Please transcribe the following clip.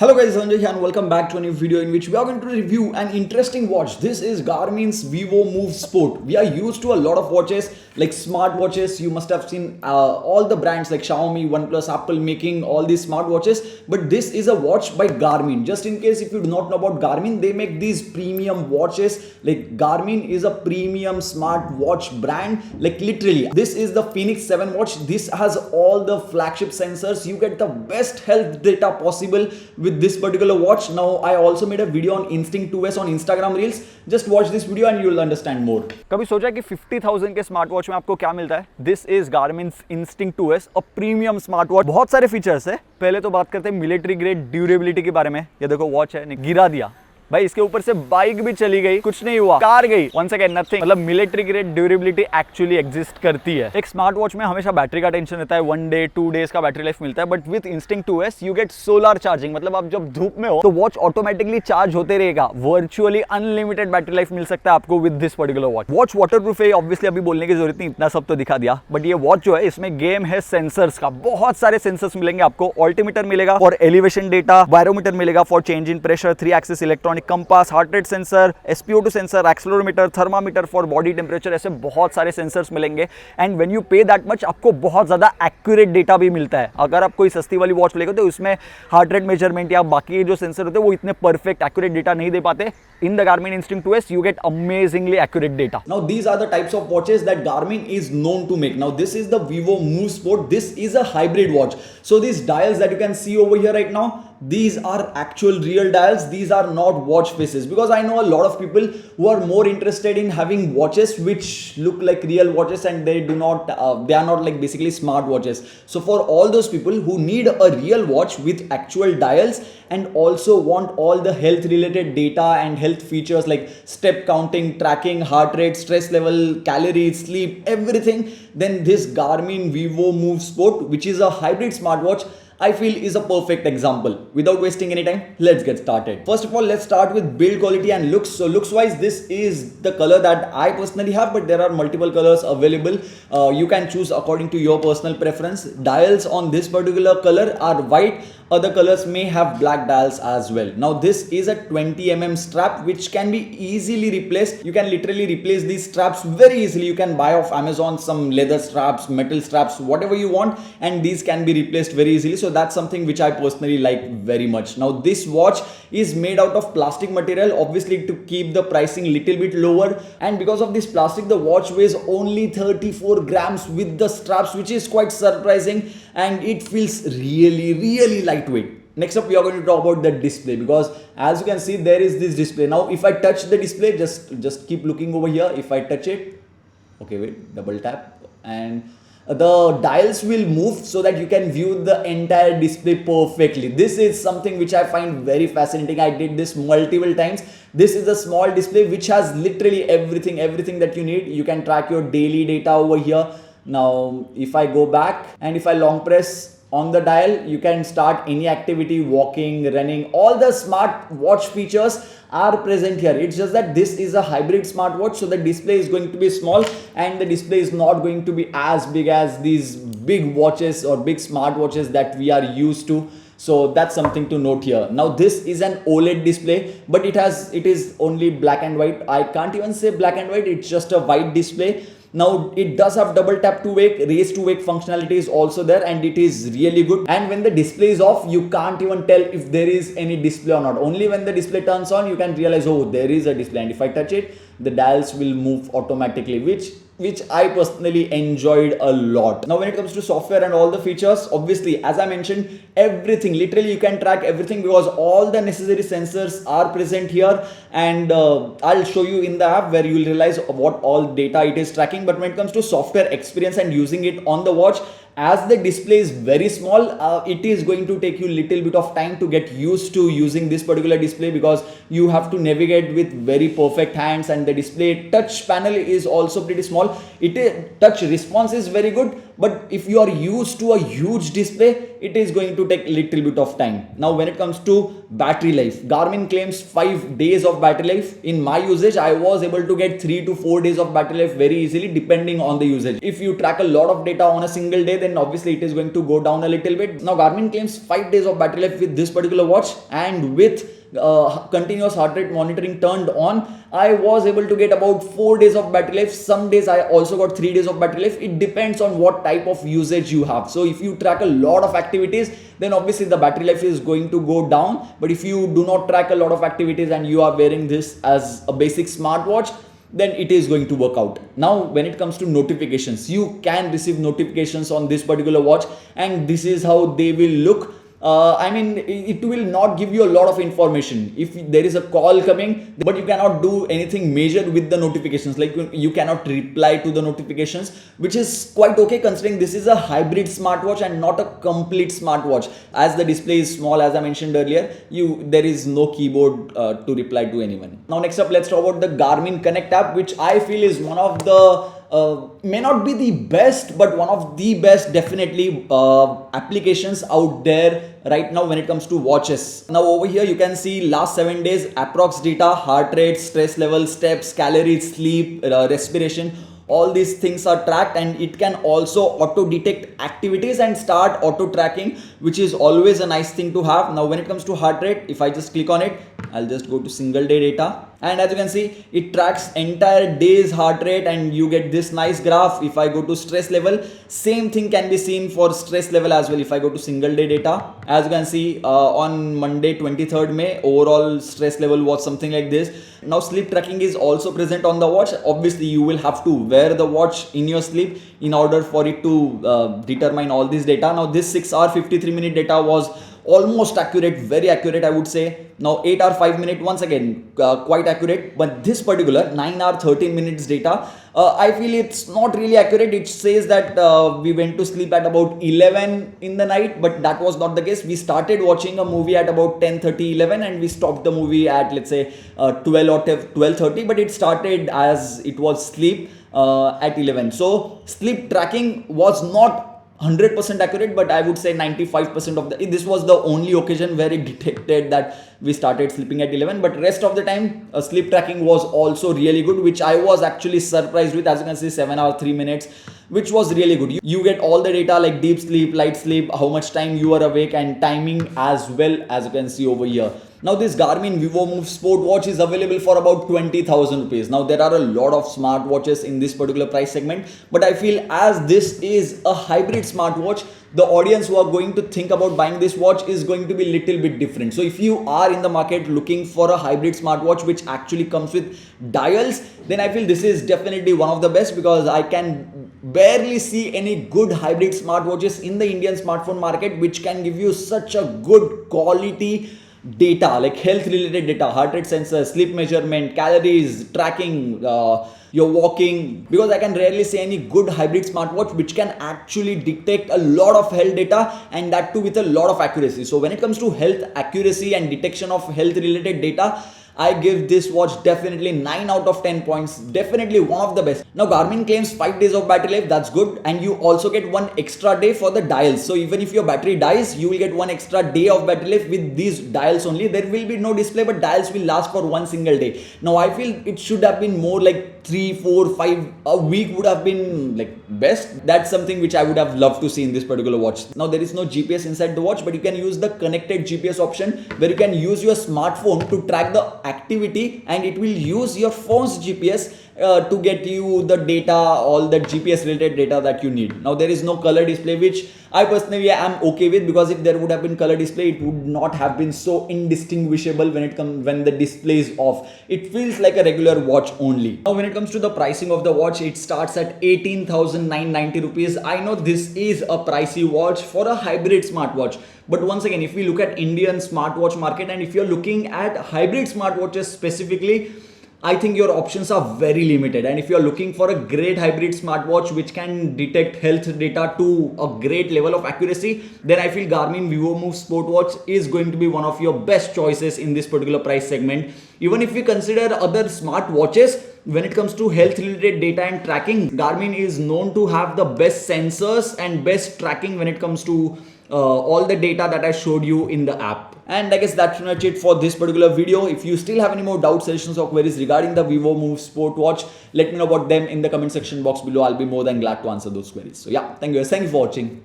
Hello guys, Dhananjay here and welcome back to a new video in which we are going to review an interesting watch. This is Garmin's Vivomove Sport. We are used to a lot of watches like smart watches. You must have seen all the brands like Xiaomi, OnePlus, Apple making all these smart watches. But this is a watch by Garmin. Just in case if you do not know about Garmin, they make these premium watches. Like Garmin is a premium smart watch brand. Like literally, this is the Phoenix 7 watch. This has all the flagship sensors. You get the best health data possible with this particular watch. Now I also made a video on Instinct 2S on Instagram Reels. Just watch this video and you will understand more. कभी सोचा कि 50,000 के smart watch में आपको क्या मिलता है? This is Garmin instinct 2S, a premium smart watch. बहुत सारे फीचर्स है. पहले तो बात करते हैं मिलिट्री ग्रेड ड्यूरेबिलिटी के बारे में. ये देखो वॉच है, गिरा दिया भाई, इसके ऊपर से बाइक भी चली गई, कुछ नहीं हुआ, कार गई, वन सेकेंड नथिंग. मतलब military grade durability actually exist करती है. एक स्मार्ट वॉच में हमेशा बैटरी का टेंशन रहता है, 1 डे 2 डेज का बैटरी लाइफ मिलता है. But with instinct 2S you get solar charging. मतलब आप जब धूप में हो तो वॉच ऑटोमेटिकली चार्ज होते रहेगा. वर्चुअली अनलिमिटेड बैटरी लाइफ मिल सकता है आपको with this particular watch. Watch water proof है, ऑब्वियसली अभी बोलने की जरूरत नहीं, इतना सब तो दिखा दिया. बट ये वॉच जो है इसमें गेम है सेंसर्स का. बहुत सारे सेंसर्स मिलेंगे आपको. ऑल्टीमीटर मिलेगा फॉर एलिवेशन डेटा, बायोमीटर मिलेगा for change in pressure, 3 axis electronic compass, heart sensor, SpO2 sensor, accelerometer, thermometer for body temperature. ऐसे बहुत सारे सेंसर्स मिलेंगे. एंड व्हेन यू पे दैट मच आपको बहुत ज्यादा एक्यूरेट डेटा भी मिलता है. अगर आप कोई सस्ती वाली वॉच लेते हो तो उसमें हार्ट रेट मेजरमेंट या बाकी जो सेंसर होते हैं वो इतने परफेक्ट एक्यूरेट डेटा नहीं दे पाते. In the Garmin Instinct 2S, you get amazingly accurate data. Now these are the types of watches that Garmin is known to make. Now this is the Vivomove Sport. This is a hybrid watch. So these dials that you can see over here right now, these are actual real dials. These are not watch faces, because I know a lot of people who are more interested in having watches which look like real watches and they do not they are not like basically smart watches. So for all those people who need a real watch with actual dials and also want all the health related data and health features like step counting, tracking, heart rate, stress level, calories, sleep, everything, then this Garmin Vivomove Sport, which is a hybrid smartwatch, I feel is a perfect example. Without wasting any time, let's get started. First of all, let's start with build quality and looks. So looks wise, this is the color that I personally have, but there are multiple colors available. You can choose according to your personal preference. Dials on this particular color are white. Other colors may have black dials as well. Now this is a 20 mm strap which can be easily replaced. You can literally replace these straps very easily. You can buy off Amazon some leather straps, metal straps, whatever you want, and these can be replaced very easily. So that's something which I personally like very much. Now this watch is made out of plastic material, obviously to keep the pricing little bit lower, and because of this plastic the watch weighs only 34 grams with the straps, which is quite surprising, and it feels really lightweight. Next up we are going to talk about the display, because as you can see there is this display. Now if I touch the display, just keep looking over here. If I touch it, okay, wait, double tap, and the dials will move so that you can view the entire display perfectly. This is something which I find very fascinating. I did this multiple times. This is a small display which has literally everything that you need. You can track your daily data over here. Now if I go back and if I long press on the dial, you can start any activity, walking, running. All the smart watch features are present here. It's just that this is a hybrid smartwatch, so the display is going to be small and the display is not going to be as big as these big watches or big smart watches that we are used to. So that's something to note here. Now this is an OLED display, but it is only black and white. I can't even say black and white, it's just a white display. Now it does have double tap to wake, raise to wake functionality is also there, and it is really good. And when the display is off, you can't even tell if there is any display or not. Only when the display turns on you can realize, oh, there is a display. And if I touch it, the dials will move automatically, which I personally enjoyed a lot. Now when it comes to software and all the features, obviously as I mentioned, everything, literally you can track everything because all the necessary sensors are present here. And I'll show you in the app where you will realize what all data it is tracking. But when it comes to software experience and using it on the watch, as the display is very small, it is going to take you little bit of time to get used to using this particular display, because you have to navigate with very perfect hands, and the display touch panel is also pretty small. Touch response is very good, but if you are used to a huge display, it is going to take little bit of time. Now when it comes to battery life, Garmin claims 5 days of battery life. In my usage, I was able to get 3 to 4 days of battery life very easily, depending on the usage. If you track a lot of data on a single day, then obviously it is going to go down a little bit. Now Garmin claims 5 days of battery life with this particular watch, and with continuous heart rate monitoring turned on, I was able to get about 4 days of battery life. Some days I also got 3 days of battery life. It depends on what type of usage you have. So if you track a lot of activities, then obviously the battery life is going to go down. But if you do not track a lot of activities and you are wearing this as a basic smartwatch, then it is going to work out. Now when it comes to notifications, you can receive notifications on this particular watch, and this is how they will look. I mean, it will not give you a lot of information. If there is a call coming, but you cannot do anything major with the notifications, like you cannot reply to the notifications, which is quite okay considering this is a hybrid smartwatch and not a complete smartwatch. As the display is small, as I mentioned earlier, there is no keyboard to reply to anyone. Now next up, let's talk about the Garmin Connect app, which I feel is one of the may not be the best, but one of the best definitely applications out there right now when it comes to watches. Now over here you can see last 7 days approx data, heart rate, stress level, steps, calories, sleep, respiration. All these things are tracked, and it can also auto detect activities and start auto tracking, which is always a nice thing to have. Now when it comes to heart rate, if I just click on it, I'll just go to single day data, and as you can see, it tracks entire day's heart rate, and you get this nice graph. If I go to stress level, same thing can be seen for stress level as well. If I go to single day data, as you can see, on Monday 23rd May, overall stress level was something like this. Now sleep tracking is also present on the watch. Obviously you will have to wear the watch in your sleep in order for it to determine all this data. Now this 6 hour 53-minute data was almost accurate, very accurate, I would say. Now 8 hour 5 minute, once again quite accurate, but this particular 9 hour 13 minutes data, I feel it's not really accurate. It says that we went to sleep at about 11 in the night, but that was not the case. We started watching a movie at about 10:30, 11, and we stopped the movie at, let's say, 12 or 12:30, but it started as it was sleep at 11. So sleep tracking was not 100% accurate, but I would say 95% of this was the only occasion where it detected that we started sleeping at 11, but rest of the time sleep tracking was also really good, which I was actually surprised with. As you can see, 7 hours 3 minutes, which was really good. You get all the data like deep sleep, light sleep, how much time you are awake, and timing as well, as you can see over here. Now this Garmin Vivomove Sport watch is available for about 20,000 rupees. Now there are a lot of smart watches in this particular price segment, but I feel as this is a hybrid smartwatch, the audience who are going to think about buying this watch is going to be little bit different. So if you are in the market looking for a hybrid smartwatch which actually comes with dials, then I feel this is definitely one of the best, because I can barely see any good hybrid smartwatches in the Indian smartphone market which can give you such a good quality data, like health related data, heart rate sensor, sleep measurement, calories tracking, your walking, because I can rarely see any good hybrid smartwatch which can actually detect a lot of health data, and that too with a lot of accuracy. So when it comes to health accuracy and detection of health related data, I give this watch definitely 9 out of 10 points. Definitely one of the best. Now Garmin claims 5 days of battery life. That's good. And you also get 1 extra day for the dials. So even if your battery dies, you will get 1 extra day of battery life with these dials only. There will be no display, but dials will last for 1 single day. Now I feel it should have been more like 3, 4, 5, a week would have been like best. That's something which I would have loved to see in this particular watch. Now there is no GPS inside the watch, but you can use the connected GPS option, where you can use your smartphone to track the activity, and it will use your phone's GPS to get you the data, all the GPS related data that you need. Now there is no color display, which I personally am okay with, because if there would have been color display, it would not have been so indistinguishable when the display is off. It feels like a regular watch only. Now when it comes to the pricing of the watch, it starts at 18,990 rupees. I know this is a pricey watch for a hybrid smartwatch, but once again, if we look at Indian smartwatch market, and if you're looking at hybrid smartwatches specifically, I think your options are very limited. And if you are looking for a great hybrid smartwatch which can detect health data to a great level of accuracy, then I feel Garmin Vivomove Sport Watch is going to be one of your best choices in this particular price segment. Even if we consider other smart watches, when it comes to health related data and tracking, Garmin is known to have the best sensors and best tracking when it comes to all the data that I showed you in the app. And I guess that's pretty much it for this particular video. If you still have any more doubts, suggestions or queries regarding the Vivomove Sport Watch, let me know about them in the comment section box below. I'll be more than glad to answer those queries. So yeah, thank you for watching.